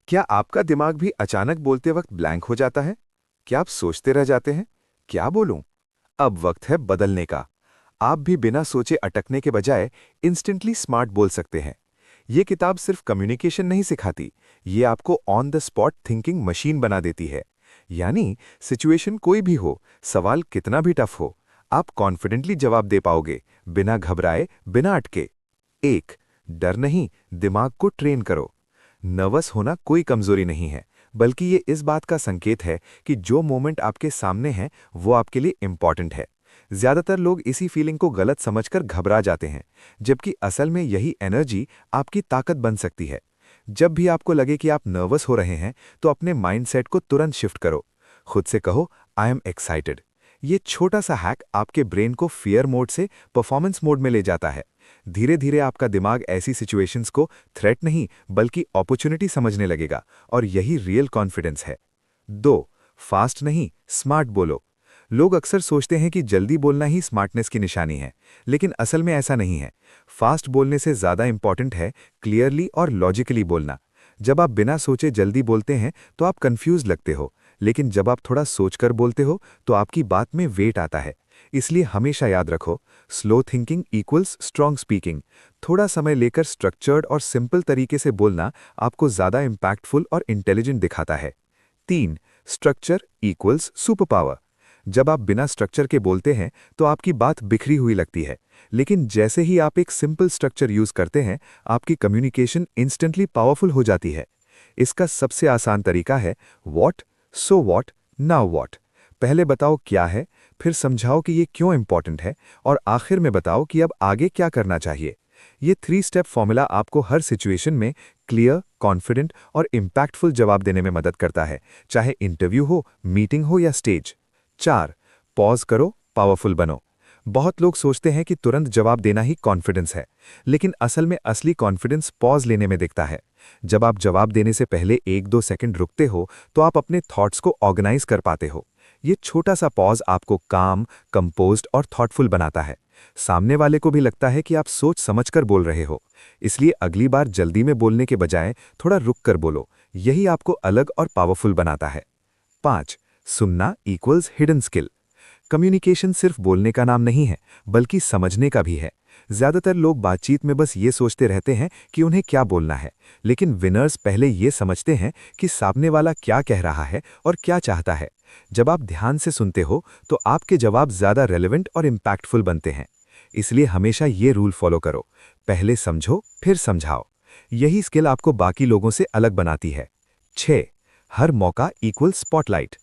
क्या आपका दिमाग भी अचानक बोलते वक्त ब्लैंक हो जाता है? क्या आप सोचते रह जाते हैं, क्या बोलूं? अब वक्त है बदलने का। आप भी बिना सोचे अटकने के बजाय इंस्टेंटली स्मार्ट बोल सकते हैं। ये किताब सिर्फ कम्युनिकेशन नहीं सिखाती, ये आपको on the spot thinking machine बना देती है। यानी सिचुएशन कोई भी हो, सवाल कितना भी टफ हो, आप कॉन्फिडेंटली जवाब दे पाओगे, बिना घबराए, बिना अटके। एक, डर नहीं, दिमाग को ट्रेन करो। नर्वस होना कोई कमजोरी नहीं है, बल्कि ये इस बात का संकेत है कि जो मोमेंट आपके सामने है वो आपके लिए इम्पॉर्टेंट है। ज्यादातर लोग इसी फीलिंग को गलत समझकर घबरा जाते हैं, जबकि असल में यही एनर्जी आपकी ताकत बन सकती है। जब भी आपको लगे कि आप नर्वस हो रहे हैं, तो अपने माइंडसेट को तुरंत शिफ्ट करो। खुद से कहो, आई एम एक्साइटेड। ये छोटा सा हैक आपके ब्रेन को फियर मोड से परफॉर्मेंस मोड में ले जाता है। धीरे धीरे आपका दिमाग ऐसी सिचुएशंस को थ्रेट नहीं बल्कि अपॉर्चुनिटी समझने लगेगा, और यही रियल कॉन्फिडेंस है। 2, फास्ट नहीं, स्मार्ट बोलो। लोग अक्सर सोचते हैं कि जल्दी बोलना ही स्मार्टनेस की निशानी है, लेकिन असल में ऐसा नहीं है। फास्ट बोलने से ज़्यादा इंपॉर्टेंट है क्लियरली और लॉजिकली बोलना। जब आप बिना सोचे जल्दी बोलते हैं तो आप कंफ्यूज लगते हो, लेकिन जब आप थोड़ा सोचकर बोलते हो तो आपकी बात में वेट आता है। इसलिए हमेशा याद रखो, slow thinking equals strong speaking. थोड़ा समय लेकर स्ट्रक्चर्ड और सिंपल तरीके से बोलना आपको ज़्यादा इम्पैक्टफुल और इंटेलिजेंट दिखाता है। 3, स्ट्रक्चर इक्वल्स सुपर पावर। जब आप बिना स्ट्रक्चर के बोलते हैं तो आपकी बात बिखरी हुई लगती है, लेकिन जैसे ही आप एक सिंपल स्ट्रक्चर यूज करते हैं, आपकी कम्युनिकेशन इंस्टेंटली पावरफुल हो जाती है। इसका सबसे आसान तरीका है what, so what, now what. पहले बताओ क्या है, फिर समझाओ कि ये क्यों इंपॉर्टेंट है, और आखिर में बताओ कि अब आगे क्या करना चाहिए। ये 3 स्टेप फॉर्मूला आपको हर सिचुएशन में क्लियर, कॉन्फिडेंट और इम्पैक्टफुल जवाब देने में मदद करता है, चाहे इंटरव्यू हो, मीटिंग हो या स्टेज। 4, पॉज करो, पावरफुल बनो। बहुत लोग सोचते हैं कि तुरंत जवाब देना ही कॉन्फिडेंस है, लेकिन असल में असली कॉन्फिडेंस पॉज लेने में दिखता है। जब आप जवाब देने से पहले 1-2 सेकंड रुकते हो, तो आप अपने थॉट्स को ऑर्गेनाइज कर पाते हो। ये छोटा सा पॉज आपको काम, कंपोज्ड और थॉटफुल बनाता है। सामने वाले को भी लगता है कि आप सोच समझकर बोल रहे हो। इसलिए अगली बार जल्दी में बोलने के बजाय थोड़ा रुक कर बोलो, यही आपको अलग और पावरफुल बनाता है। 5, सुनना इक्वल्स हिडन स्किल। कम्युनिकेशन सिर्फ बोलने का नाम नहीं है, बल्कि समझने का भी है। ज्यादातर लोग बातचीत में बस ये सोचते रहते हैं कि उन्हें क्या बोलना है, लेकिन विनर्स पहले ये समझते हैं कि सामने वाला क्या कह रहा है और क्या चाहता है। जब आप ध्यान से सुनते हो तो आपके जवाब ज्यादा रेलेवेंट और इम्पैक्टफुल बनते हैं। इसलिए हमेशा ये रूल फॉलो करो, पहले समझो फिर समझाओ। यही स्किल आपको बाकी लोगों से अलग बनाती है। 6, हर मौका इक्वल स्पॉटलाइट।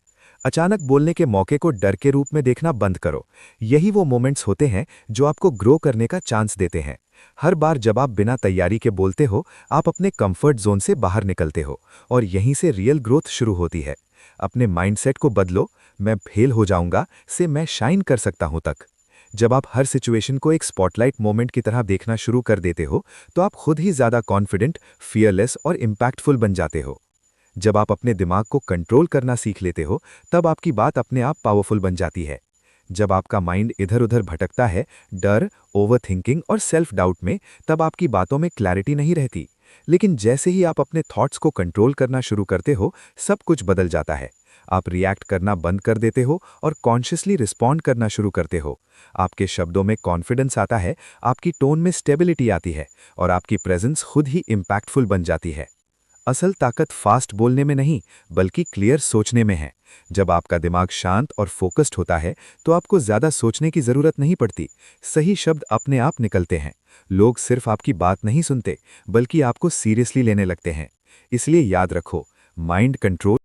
अचानक बोलने के मौके को डर के रूप में देखना बंद करो। यही वो मोमेंट्स होते हैं जो आपको ग्रो करने का चांस देते हैं। हर बार जब आप बिना तैयारी के बोलते हो, आप अपने कंफर्ट जोन से बाहर निकलते हो, और यहीं से रियल ग्रोथ शुरू होती है। अपने माइंडसेट को बदलो, मैं फेल हो जाऊंगा से मैं शाइन कर सकता हूं तक। जब आप हर सिचुएशन को एक स्पॉटलाइट मोमेंट की तरह देखना शुरू कर देते हो, तो आप खुद ही ज्यादा कॉन्फिडेंट, फियरलेस और इम्पैक्टफुल बन जाते हो। जब आप अपने दिमाग को कंट्रोल करना सीख लेते हो, तब आपकी बात अपने आप पावरफुल बन जाती है। जब आपका माइंड इधर-उधर भटकता है, डर, ओवरथिंकिंग और सेल्फ डाउट में, तब आपकी बातों में क्लैरिटी नहीं रहती। लेकिन जैसे ही आप अपने थॉट्स को कंट्रोल करना शुरू करते हो, सब कुछ बदल जाता है। आप रिएक्ट करना बंद कर देते हो और कॉन्शियसली रिस्पॉन्ड करना शुरू करते हो। आपके शब्दों में कॉन्फिडेंस आता है, आपकी टोन में स्टेबिलिटी आती है, और आपकी प्रेजेंस खुद ही इम्पैक्टफुल बन जाती है। असल ताकत फास्ट बोलने में नहीं, बल्कि क्लियर सोचने में है। जब आपका दिमाग शांत और फोकस्ड होता है, तो आपको ज्यादा सोचने की जरूरत नहीं पड़ती। सही शब्द अपने आप निकलते हैं। लोग सिर्फ आपकी बात नहीं सुनते, बल्कि आपको सीरियसली लेने लगते हैं। इसलिए याद रखो, माइंड कंट्रोल